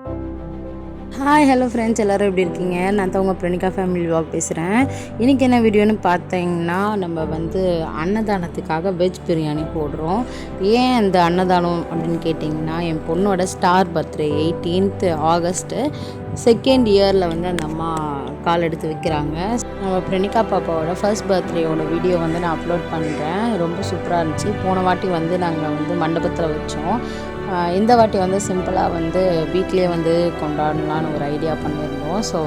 Hi hello friends, எல்லோரும் எப்படி இருக்கீங்க? நான் தான் உங்கள் பிரணிகா ஃபேமிலி விலாக் பேசுகிறேன். இன்றைக்கி என்ன வீடியோன்னு பார்த்தீங்கன்னா, நம்ம அன்னதானத்துக்காக வெஜ் பிரியாணி போடுறோம். ஏன் இந்த அன்னதானம் அப்படின்னு கேட்டிங்கன்னா, என் பொண்ணோட star birthday 18th August second இயரில் அந்த அம்மா கால் எடுத்து வைக்கிறாங்க. நம்ம பிரணிகா பாப்பாவோட ஃபர்ஸ்ட் பர்த்டேயோட வீடியோ நான் அப்லோட் பண்ணுறேன். ரொம்ப சூப்பராக இருந்துச்சு. போன வாட்டி நாங்கள் மண்டபத்தில் வச்சோம். இந்த வாட்டி சிம்பிளாக வீட்டிலே கொண்டாடலான்னு ஒரு ஐடியா பண்ணியிருந்தோம். ஸோ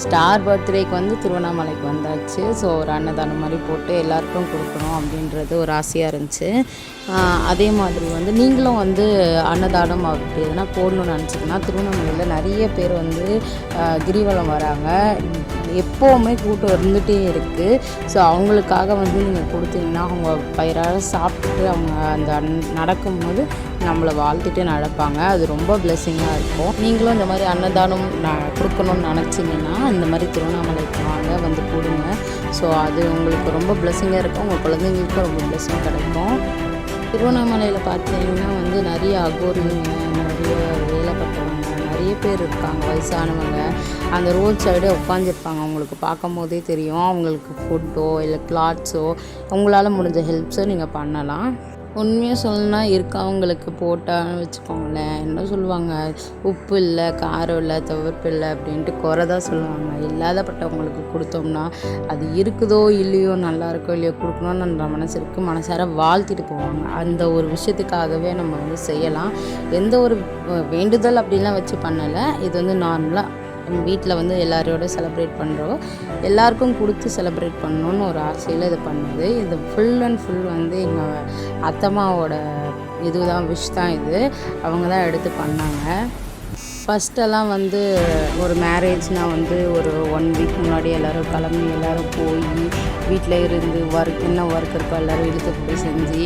ஸ்டார் பர்த்டேக்கு திருவண்ணாமலைக்கு வந்தாச்சு. ஸோ ஒரு அன்னதானம் மாதிரி போட்டு எல்லாருக்கும் கொடுக்கணும் அப்படின்றது ஒரு ஆசையாக இருந்துச்சு. அதே மாதிரி நீங்களும் அன்னதானம் அப்படி எதுனா போடணும்னு நினச்சிங்கன்னா, திருவண்ணாமலையில் நிறைய பேர் கிரிவலம் வராங்க. எப்போவுமே கூட்டம் இருந்துகிட்டே இருக்குது. ஸோ அவங்களுக்காக நீங்கள் கொடுத்தீங்கன்னா, அவங்க பயிராக சாப்பிட்டுட்டு அவங்க நடக்கும்போது நம்மளை வாழ்த்துட்டு நடப்பாங்க. அது ரொம்ப பிளெஸ்ஸிங்காக இருக்கும். நீங்களும் இந்த மாதிரி அன்னதானம் கொடுக்கணும்னு நினச்சிங்கன்னா, இந்த மாதிரி திருவண்ணாமலைக்கு வாங்க கொடுங்க. ஸோ அது உங்களுக்கு ரொம்ப பிளெஸ்ஸிங்காக இருக்கும். உங்கள் குழந்தைங்களுக்கும் ரொம்ப பிளெஸ்ஸிங் கிடைக்கும். திருவண்ணாமலையில் பார்த்தீங்கன்னா நிறைய அகோரிங்க, நிறைய வேலைப்பட்டவங்க, நிறைய பேர் இருக்காங்க. வயசானவங்க அந்த ரோட் சைடே உட்காந்துருப்பாங்க. அவங்களுக்கு பார்க்கும் போதே தெரியும். அவங்களுக்கு ஃபுட்டோ இல்லை கிளாத்ஸோ உங்களால் முடிஞ்ச ஹெல்ப்ஸோ நீங்கள் பண்ணலாம். உண்மையாக சொல்லணும்னா இருக்கவங்களுக்கு போட்டான்னு வச்சுக்கோங்களேன், என்ன சொல்லுவாங்க, உப்பு இல்லை, காரம் இல்லை, துவர்ப்பு இல்லை அப்படின்ட்டு குறை தான் சொல்லுவாங்க. இல்லாதப்பட்டவங்களுக்கு கொடுத்தோம்னா அது இருக்குதோ இல்லையோ, நல்லா இருக்கோ இல்லையோ, கொடுக்கணும்னு நம்ம மனசு இருக்குது, மனசார வாழ்த்திட்டு போவாங்க. அந்த ஒரு விஷயத்துக்காகவே நம்ம செய்யலாம். எந்த ஒரு வேண்டுதல் அப்படின்லாம் வச்சு பண்ணலை. இது நார்மலாக வீட்டில் எல்லாரோட செலிப்ரேட் பண்ணுறோம். எல்லாருக்கும் கொடுத்து செலிப்ரேட் பண்ணணுன்னு ஒரு ஆசையில் இது பண்ணுது. இது ஃபுல் அண்ட் ஃபுல் எங்கள் அத்தம்மாவோட இதுதான், விஷ் தான் இது. அவங்க தான் எடுத்து பண்ணாங்க. ஃபஸ்ட்டெல்லாம் ஒரு மேரேஜ்னால் ஒரு 1 வீக் முன்னாடி எல்லோரும் கிளம்பி எல்லோரும் போய் வீட்டில் இருந்து என்ன ஒர்க் இருக்கோ எல்லோரும் இழுத்து போய் செஞ்சு,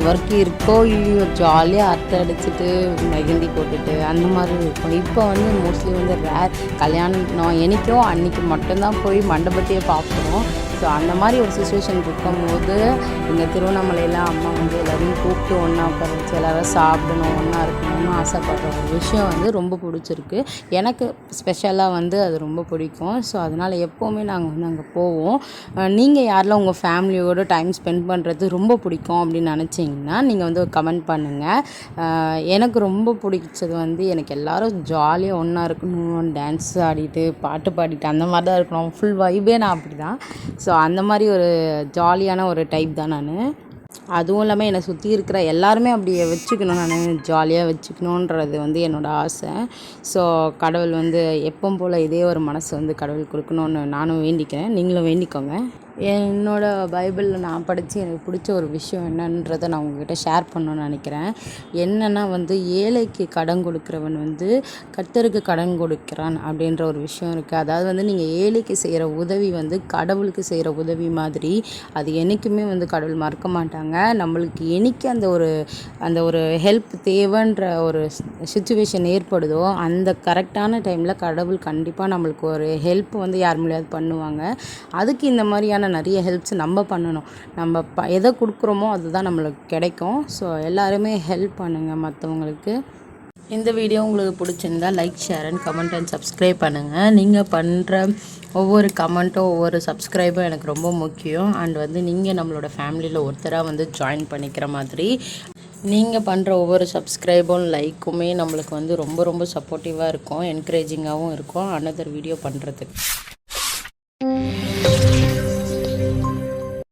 ஒர்க் இருக்கோ இல்லையோ ஜாலியாக அரட்டை அடிச்சுட்டு மெஹந்தி போட்டுட்டு அந்த மாதிரி இருக்கும். இப்போ மோஸ்ட்லி ரேர். கல்யாணம் என்னைக்கோ அன்றைக்கி மட்டும்தான் போய் மண்டபத்தையே பார்க்குறோம். ஸோ அந்த மாதிரி ஒரு சுச்சுவேஷன் இருக்கும்போது இந்த திருவண்ணாமலையில் அம்மா எல்லோரையும் கூப்பிட்டு ஒன்றா உட்கார வச்சு எல்லோரும் சாப்பிடணும், ஒன்றா இருக்கணும்னு ஆசைப்படுற ஒரு விஷயம் ரொம்ப பிடிச்சிருக்கு. எனக்கு ஸ்பெஷலாக அது ரொம்ப பிடிக்கும். ஸோ அதனால் எப்போவுமே நாங்கள் அங்கே போவோம். நீங்கள் யாரெல்லாம் உங்கள் ஃபேமிலியோடு டைம் ஸ்பெண்ட் பண்ணுறது ரொம்ப பிடிக்கும் அப்படின்னு நினச்சிங்கன்னா, நீங்கள் கமெண்ட் பண்ணுங்கள். எனக்கு ரொம்ப பிடிச்சது எனக்கு எல்லோரும் ஜாலியாக ஒன்றா இருக்கணும், டான்ஸ் ஆடிட்டு பாட்டு பாடிட்டு அந்த மாதிரி தான் இருக்கணும். ஃபுல் வைபே நான் அப்படி தான். ஸோ அந்த மாதிரி ஒரு ஜாலியான ஒரு டைப் தான் நான். அதுவும் இல்லாமல் என்னை சுற்றி இருக்கிற எல்லாருமே அப்படியே வச்சுக்கணும், நான் ஜாலியாக வச்சுக்கணுன்றது என்னோடய ஆசை. ஸோ கடவுள் எப்பவும் போல் இதே ஒரு மனசு கடவுள் கொடுக்கணுன்னு நானும் வேண்டிக்கிறேன். நீங்களும் வேண்டிக்கோங்க. என்னோடய பைபிளில் நான் படித்து எனக்கு பிடிச்ச ஒரு விஷயம் என்னன்றதை நான் உங்கள்கிட்ட ஷேர் பண்ணணும்னு நினைக்கிறேன். என்னென்னா ஏழைக்கு கடன் கொடுக்குறவன் கர்த்தருக்கு கடன் கொடுக்கிறான் அப்படின்ற ஒரு விஷயம் இருக்குது. அதாவது நீங்கள் ஏழைக்கு செய்கிற உதவி கடவுளுக்கு செய்கிற உதவி மாதிரி. அது என்றைக்குமே கடவுள் மறக்க மாட்டாங்க. நம்மளுக்கு என்னைக்கு அந்த ஒரு ஹெல்ப் தேவைன்ற ஒரு சிச்சுவேஷன் ஏற்படுதோ அந்த கரெக்டான டைமில் கடவுள் கண்டிப்பாக நம்மளுக்கு ஒரு ஹெல்ப் யார் மூலியாவது பண்ணுவாங்க. அதுக்கு இந்த மாதிரியான நிறைய ஹெல்ப்ஸ் நம்ம பண்ணணும். நம்ம எதை கொடுக்குறோமோ அதுதான் நம்மளுக்கு கிடைக்கும். ஸோ எல்லாருமே ஹெல்ப் பண்ணுங்கள் மற்றவங்களுக்கு. இந்த வீடியோ உங்களுக்கு பிடிச்சிருந்தால் like, share and comment and subscribe பண்ணுங்கள். நீங்கள் பண்ணுற ஒவ்வொரு கமெண்ட்டும் ஒவ்வொரு சப்ஸ்கிரைபும் எனக்கு ரொம்ப முக்கியம். அண்ட் நீங்கள் நம்மளோட ஃபேமிலியில் ஒருத்தராக ஜாயின் பண்ணிக்கிற மாதிரி. நீங்கள் பண்ணுற ஒவ்வொரு சப்ஸ்கிரைபும் லைக்குமே நம்மளுக்கு ரொம்ப ரொம்ப சப்போர்ட்டிவாக இருக்கும், என்கரேஜிங்காகவும் இருக்கும் அனதர் வீடியோ பண்ணுறதுக்கு.